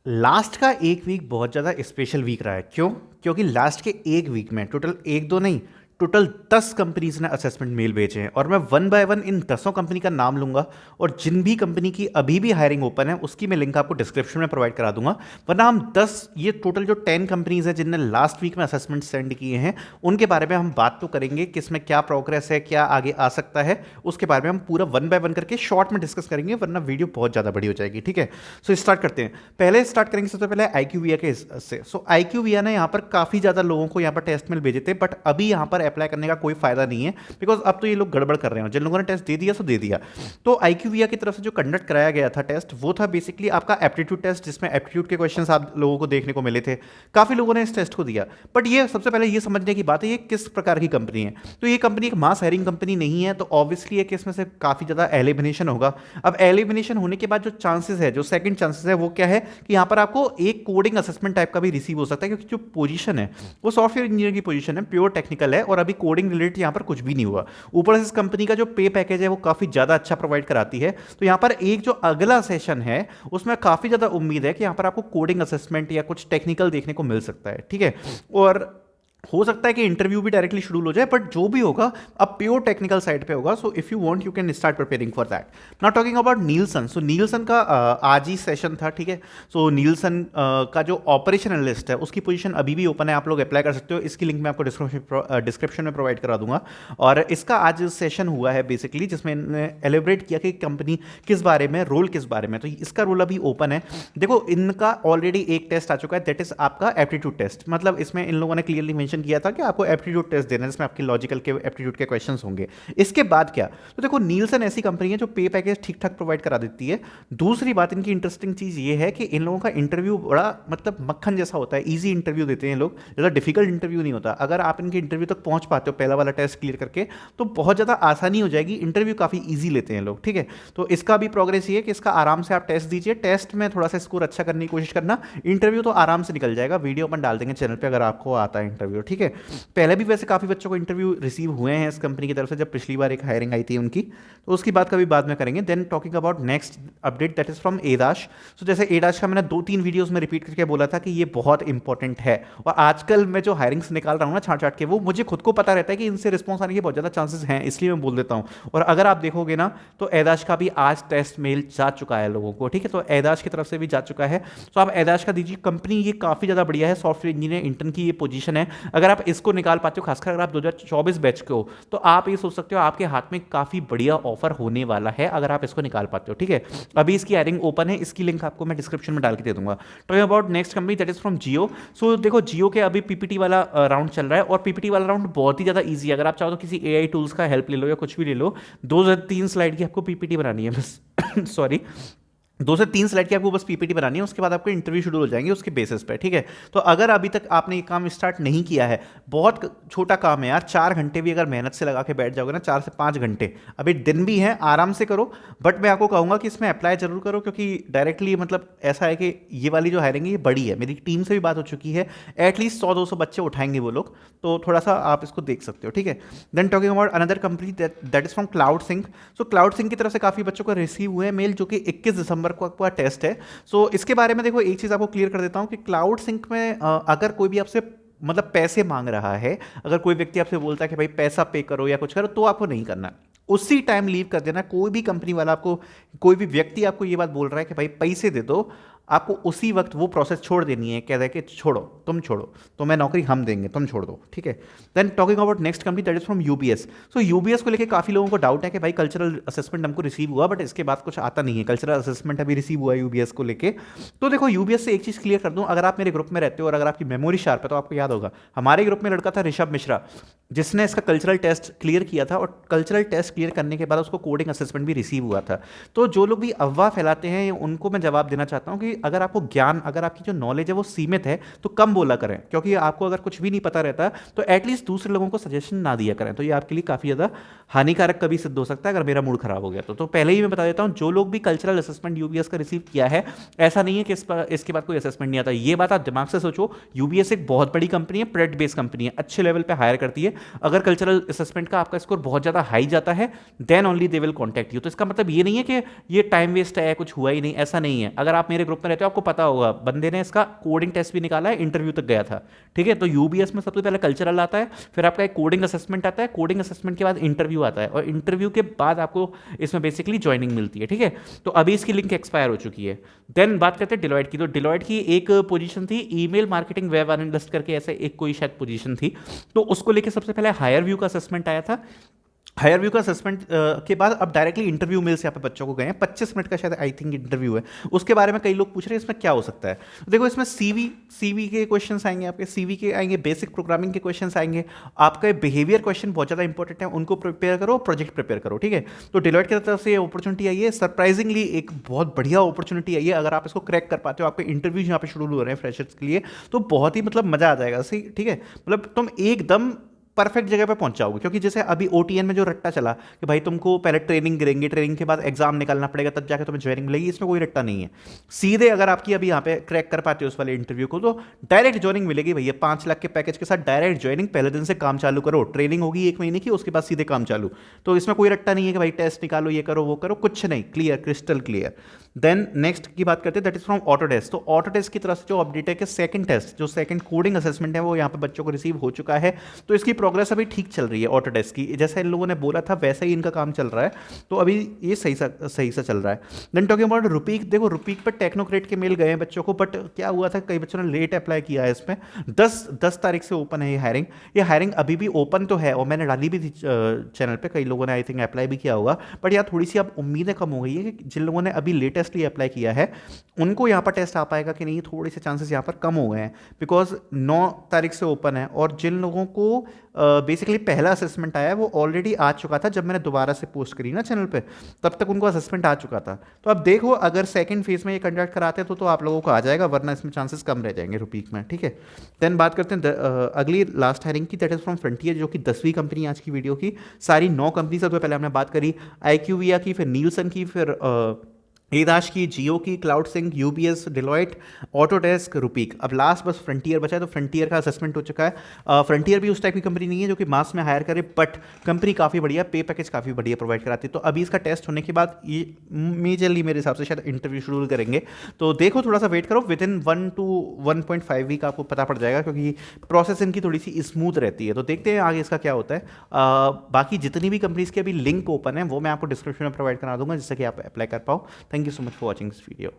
Last का एक week बहुत ज़्यादा स्पेशल वीक रहा है। क्यों? क्योंकि लास्ट के एक वीक में टोटल एक दो नहीं, टोटल 10 कंपनीज ने असेसमेंट मेल भेजे हैं और मैं one by one in 10 company का नाम लूंगा और जिन भी कंपनी की अभी भी हायरिंग ओपन है उसकी मैं लिंक आपको डिस्क्रिप्शन में प्रोवाइड करा दूंगा। वरना हम 10 ये टोटल जो 10 कंपनीज है जिनने लास्ट वीक में असेसमेंट सेंड किए हैं उनके बारे में हम बात तो करेंगे कि इसमें क्या प्रोग्रेस है, क्या आगे आ सकता है, उसके बारे में हम पूरा वन बाय वन करके शॉर्ट में डिस्कस करेंगे, वरना वीडियो बहुत ज़्यादा बड़ी हो जाएगी। ठीक है, सो स्टार्ट करते हैं। पहले स्टार्ट करेंगे सबसे पहले IQVIA के से। सो IQVIA ने यहाँ पर काफ़ी ज़्यादा लोगों को यहाँ पर टेस्ट मेल भेजे थे, बट अभी यहाँ पर अप्लाई करने का कोई फायदा नहीं है बिकॉज अब तो ये लोग गड़बड़ कर रहे हैं। जिन लोगों ने टेस्ट दे दिया सो दे दिया। तो IQVIA की तरफ से जो कंडक्ट कराया गया था टेस्ट, वो था बेसिकली आपका एप्टीट्यूड टेस्ट, जिसमें एप्टीट्यूड के क्वेश्चंस आप लोगों को देखने को मिले थे। काफ़ी लोगों ने इस टेस्ट को दिया, बट ये सबसे पहले ये समझने की बात है ये किस प्रकार की कंपनी है। तो ये कंपनी एक मास हायरिंग कंपनी नहीं है, तो ऑब्वियसली है कि इसमें से काफ़ी ज़्यादा एलिमिनेशन होगा। अब एलिमिनेशन होने के बाद जो चांसेस है, जो सेकंड चांसेस है, वो क्या है कि यहाँ पर आपको एक कोडिंग असेसमेंट टाइप का भी रिसीव हो सकता है, क्योंकि जो पोजीशन है वो सॉफ्टवेयर इंजीनियर की पोजीशन है, प्योर टेक्निकल है और अभी कोडिंग रिलेटेड यहाँ पर कुछ भी नहीं हुआ। ऊपर से इस कंपनी का जो पे पैकेज है वो काफ़ी ज़्यादा अच्छा प्रोवाइड कराती है। तो यहाँ पर एक जो अगला सेशन है उसमें काफ़ी ज़्यादा उम्मीद है कि यहाँ पर आपको कोडिंग असेसमेंट या कुछ टेक्निकल देखने को मिल सकता है। ठीक है, और हो सकता है कि इंटरव्यू भी डायरेक्टली शेड्यूल हो जाए, बट जो भी होगा अब प्योर टेक्निकल साइड पे होगा। So if you want you can start preparing for that. Now talking about Nielsen. So Nielsen का आज ही सेशन था। ठीक है, सो नीलसन का जो ऑपरेशन एनालिस्ट है उसकी पोजीशन अभी भी ओपन है, आप लोग अप्लाई कर सकते हो। इसकी लिंक मैं आपको डिस्क्रिप्शन में प्रोवाइड करा दूंगा। और इसका आज सेशन हुआ है बेसिकली, जिसमें इन्होंने एलिब्रेट किया कि कंपनी किस बारे में, रोल किस बारे में। तो इसका रोल अभी ओपन है। देखो, इनका ऑलरेडी एक टेस्ट आ चुका है, दैट इज आपका एप्टीट्यूड टेस्ट। मतलब इसमें इन लोगों ने क्लियरली मेंशन किया था कि आपको एप्टीट्यूड टेस्ट देना है, जिसमें आपके लॉजिकल के एप्टीट्यूड के क्वेश्चंस होंगे। इसके बाद क्या, तो देखो नीलसन ऐसी कंपनी है जो पे पैकेज ठीक ठाक प्रोवाइड करा देती है। दूसरी बात, इनकी इंटरेस्टिंग चीज ये है कि इन लोगों का इंटरव्यू बड़ा मतलब मक्खन जैसा होता है, ईजी इंटरव्यू देते हैं लोग, ज़्यादा डिफिकल्ट इंटरव्यू नहीं होता। अगर आप इनके इंटरव्यू तक पहुंच पाते हो पहला वाला टेस्ट क्लियर करके, तो बहुत ज़्यादा आसानी हो जाएगी। इंटरव्यू काफ़ी ईजी लेते हैं लोग। ठीक है, तो इसका भी प्रोग्रेस ये है कि इसका आराम से आप टेस्ट दीजिए, टेस्ट में थोड़ा सा स्कोर अच्छा करने की कोशिश करना, इंटरव्यू तो आराम से निकल जाएगा। वीडियो अपन डाल देंगे चैनल पे अगर आपको आता है इंटरव्यू। ठीक है, पहले भी वैसे काफ़ी बच्चों को इंटरव्यू रिसीव हुए हैं इस कंपनी की तरफ से, जब पिछली बार एक हायरिंग आई थी उनकी, तो उसकी बात कभी बाद में करेंगे। Then talking about next update, that is from Aedas. सो जैसे एडाश का मैंने 2-3 वीडियोस में रिपीट करके बोला था कि ये बहुत इंपॉर्टेंट है, और आजकल मैं जो हायरिंग्स निकाल रहा हूँ ना छाट छाट के, वो मुझे खुद को पता रहता है कि इनसे रिस्पॉन्स आने के बहुत ज़्यादा चांसेस हैं, इसलिए मैं बोल देता हूँ। और अगर आप देखोगे ना तो एडाश का भी आज टेस्ट मेल जा चुका है लोगों को। ठीक है, तो एडाश की तरफ से भी जा चुका है। तो आप एडाश का दीजिए, कंपनी ये काफ़ी ज़्यादा बढ़िया है, सॉफ्टवेयर इंजीनियर इंटर्न की ये पोजीशन है। अगर आप इसको निकाल पाते हो, खासकर अगर आप 2024 बैच के हो, तो आप ये सोच सकते हो आपके हाथ में काफ़ी बढ़िया ऑफर होने वाला है अगर आप इसको निकाल पाते हो। ठीक है, अभी इसकी हायरिंग ओपन है, इसकी लिंक आपको मैं डिस्क्रिप्शन में डाल के दे दूंगा। Talking about next company, that is from Jio. सो देखो, जियो के अभी पीपीटी वाला राउंड चल रहा है, और पीपीटी वाला राउंड बहुत ही ज़्यादा ईजी है। अगर आप चाहो तो किसी AI टूल्स का हेल्प ले लो या कुछ भी ले लो, 2 से 3 स्लाइड की आपको पीपीटी बनानी है बस। सॉरी, 2 से 3 स्लाइड की आपको बस पीपीटी बनानी है, उसके बाद आपको इंटरव्यू शेड्यूल हो जाएंगे उसके बेसिस पे। ठीक है, तो अगर अभी तक आपने ये काम स्टार्ट नहीं किया है, बहुत छोटा काम है यार, 4 घंटे भी अगर मेहनत से लगा के बैठ जाओगे ना, 4 से 5 घंटे, अभी दिन भी है, आराम से करो। बट मैं आपको कहूँगा कि इसमें अप्लाई जरूर करो, क्योंकि डायरेक्टली मतलब ऐसा है कि ये वाली जो हायरिंग है ये बड़ी है, मेरी टीम से भी बात हो चुकी है, एटलीस्ट 100-200 बच्चे उठाएंगे वो लोग, तो थोड़ा सा आप इसको देख सकते हो। ठीक है, then talking about another company, that is from Cloud Sync. So Cloud Sync की तरफ से काफ़ी बच्चों को रिसीव हुए मेल, जो कि 21 दिसंबर को आपका टेस्ट है। सो इसके बारे में देखो, एक चीज़ आपको क्लियर कर देता हूँ कि क्लाउड सिंक में अगर कोई भी आपसे मतलब पैसे मांग रहा है, अगर कोई व्यक्ति आपसे बोलता है कि भाई पैसा पे करो या कुछ करो, तो आपको नहीं करना, उसी टाइम लीव कर देना। कोई भी कंपनी वाला आपको, कोई भी व्यक्ति आपको ये बात बोल रहा है कि भाई पैसे दे दो, आपको उसी वक्त वो प्रोसेस छोड़ देनी है, कह रहा है कि छोड़ो, तुम छोड़ो, तो मैं नौकरी हम देंगे, तुम छोड़ दो। ठीक है, then talking about next company, that is from UBS। So UBS को लेकर काफ़ी लोगों को डाउट है कि भाई कल्चरल असेसमेंट हमको रिसीव हुआ, बट इसके बाद कुछ आता नहीं है। कल्चरल असेसमेंट अभी रिसीव हुआ है UBS को लेकर। तो देखो, UBS से एक चीज़ क्लियर कर दूँ, अगर आप मेरे ग्रुप में रहते हो और अगर आपकी मेमोरी शार्प है तो आपको याद होगा, हमारे ग्रुप में लड़का था ऋषभ मिश्रा, जिसने इसका कल्चरल टेस्ट क्लियर किया था, और कल्चरल टेस्ट क्लियर करने के बाद उसको कोडिंग असेसमेंट भी रिसीव हुआ था। तो जो लोग भी अफवाह फैलाते हैं, उनको मैं जवाब देना चाहता हूँ कि अगर आपको ज्ञान, अगर आपकी जो नॉलेज है वो सीमित है, तो कम बोला करें, क्योंकि आपको अगर कुछ भी नहीं पता रहता तो एटलीस्ट दूसरे लोगों को सजेशन ना दिया करें। तो ये आपके लिए काफ़ी ज़्यादा हानिकारक कभी सिद्ध हो सकता है अगर मेरा मूड खराब हो गया तो पहले ही मैं बता देता हूँ, जो लोग भी कल्चरल असेसमेंट UBS का रिसीव किया है, ऐसा नहीं है कि इसके बाद कोई असेसमेंट नहीं आता। ये बात आप दिमाग से सोचो, UBS एक बहुत बड़ी कंपनी है, प्रेड बेस्ड कंपनी है, अच्छे लेवल पे हायर करती है। अगर कल्चरल असेसमेंट का आपका स्कोर बहुत ज़्यादा हाई जाता है, then only they will contact you. तो इसका मतलब ये नहीं है कि ये टाइम वेस्ट है, कुछ हुआ ही नहीं, ऐसा नहीं है। अगर आप मेरे ग्रुप में रहते हो आपको पता होगा, बंदे ने इसका कोडिंग टेस्ट भी निकाला है, इंटरव्यू तक गया था, ठीक है। तो यूबीएस में सबसे पहले कल्चरल आता है, फिर आपका एक कोडिंग असेसमेंट आता है, कोडिंग असेसमेंट के बाद इंटरव्यू आता है, और इंटरव्यू के बाद आपको इसमें बेसिकली ज्वाइनिंग मिलती है, ठीक है। तो अभी इसकी लिंक एक्सपायर हो चुकी है। देन बात करते हैं डिलॉयट की। तो डिलॉयट की एक पोजीशन थी ईमेल मार्केटिंग वेब एनालिस्ट करके, ऐसे एक कोई शायद पोजीशन थी। तो उसको लेके सबसे पहले हायर व्यू का असेसमेंट आया था। हायर व्यू का असेसमेंट के बाद अब डायरेक्टली इंटरव्यू मेल्स यहाँ पे बच्चों को गए हैं। 25 मिनट का शायद आई थिंक इंटरव्यू है। उसके बारे में कई लोग पूछ रहे हैं इसमें क्या हो सकता है। तो देखो इसमें सीवी के क्वेश्चंस आएंगे, आपके सीवी के आएंगे, बेसिक प्रोग्रामिंग के क्वेश्चंस आएंगे, आपका बिहेवियर क्वेश्चन बहुत ज़्यादा इंपॉर्टेंट है, उनको प्रिपेयर करो, प्रोजेक्ट प्रिपेयर करो, ठीक है। तो डिलॉयट की तरफ से ये अपॉर्चुनिटी आई है, सरप्राइजिंगली एक बहुत बढ़िया अपॉर्चुनिटी आई है। अगर आप इसको क्रैक कर पाते हो, आपके इंटरव्यूज यहाँ पे शेड्यूल हो रहे हैं फ्रेशर्स के लिए, तो बहुत ही मतलब मजा आ जाएगा, सही, ठीक है। मतलब तुम एकदम परफेक्ट जगह पे पहुंच जाओगे। क्योंकि जैसे अभी ओटीएन में जो रट्टा चला कि भाई तुमको पहले ट्रेनिंग करेंगे, ट्रेनिंग के बाद एग्जाम निकालना पड़ेगा, तब जाके तुम्हें ज्वाइनिंग मिलेगी, इसमें कोई रट्टा नहीं है। सीधे अगर आपकी अभी यहाँ पे क्रैक कर पाते हो उस वाले इंटरव्यू को, तो डायरेक्ट ज्वाइनिंग मिलेगी भैया, 5 लाख के पैकेज के साथ डायरेक्ट ज्वाइनिंग, पहले दिन से काम चालू करो, ट्रेनिंग होगी 1 महीने की, उसके बाद सीधे काम चालू। तो इसमें कोई रट्टा नहीं है कि भाई टेस्ट निकालो, ये करो वो करो, कुछ नहीं, clear, crystal clear. Then next की बात करते हैं, दैट इज फ्रॉम ऑटोडेस्क। तो ऑटोडेस्क की तरफ से जो अपडेट है कि सेकंड टेस्ट, जो सेकंड कोडिंग असेसमेंट है, वो यहाँ पे बच्चों को रिसीव हो चुका है। तो इसकी प्रोग्रेस अभी ठीक चल रही है ऑटोडेस्क की, जैसा इन लोगों ने बोला था वैसा ही इनका काम चल रहा है। तो अभी ये सही सा चल रहा है। देन टॉकिंग अबाउट रुपीक, देखो रुपीक पर टेक्नोक्रेट के मेल गए हैं बच्चों को, बट क्या हुआ था, कई बच्चों ने लेट अप्लाई किया है इसमें। 10 तारीख से ओपन है ये हायरिंग। ये हायरिंग अभी भी ओपन तो है, और मैंने डाली भी थी चैनल पे, कई लोगों ने आई थिंक अप्लाई भी किया होगा। बट यार थोड़ी सी अब उम्मीदें कम हो गई है कि जिन लोगों ने अभी लेटेस्टली अप्लाई किया है उनको यहाँ पर टेस्ट आ पाएगा कि नहीं, थोड़े से चांसेस यहाँ पर कम हो गए हैं। बिकॉज 9 तारीख से ओपन है, और जिन लोगों को बेसिकली पहला असेसमेंट आया है वो ऑलरेडी आ चुका था जब मैंने दोबारा से पोस्ट करी ना चैनल पे, तब तक उनको असेसमेंट आ चुका था। तो अब देखो अगर सेकंड फेज में ये कंडक्ट कराते तो आप लोगों को आ जाएगा, वरना इसमें चांसेस कम रह जाएंगे रुपीक में, ठीक है। देन बात करते हैं अगली लास्ट हायरिंग की, दैट इज फ्रॉम फ्रंटियर, जो कि 10वीं कंपनी आज की वीडियो की। सारी 9 कंपनी से तो पहले हमने बात करी, IQVIA की, फिर नीलसन की, फिर एदाश की, जियो की, cloud sync, UBS, Deloitte, Autodesk, Rupeek. अब लास्ट बस फ्रंटियर बचा है। तो फ्रंटियर का असेसमेंट हो चुका है। फ्रंटियर भी उस टाइप की कंपनी नहीं है जो कि मास में हायर करे, बट कंपनी काफ़ी बढ़िया, पे पैकेज काफ़ी बढ़िया प्रोवाइड कराती है। तो अभी इसका टेस्ट होने के बाद ये मेजरली मेरे हिसाब से शायद इंटरव्यू शेड्यूल करेंगे। तो देखो थोड़ा सा वेट करो, विद इन 1 to 1.5 वीक आपको पता पड़ जाएगा, क्योंकि प्रोसेस इनकी थोड़ी सी स्मूथ रहती है। तो देखते हैं आगे इसका क्या होता है। बाकी जितनी भी कंपनीज के अभी लिंक ओपन है वो मैं आपको डिस्क्रिप्शन में प्रोवाइड करा दूंगा, जिससे कि आप अप्लाई कर पाओ। Thank you so much for watching this video.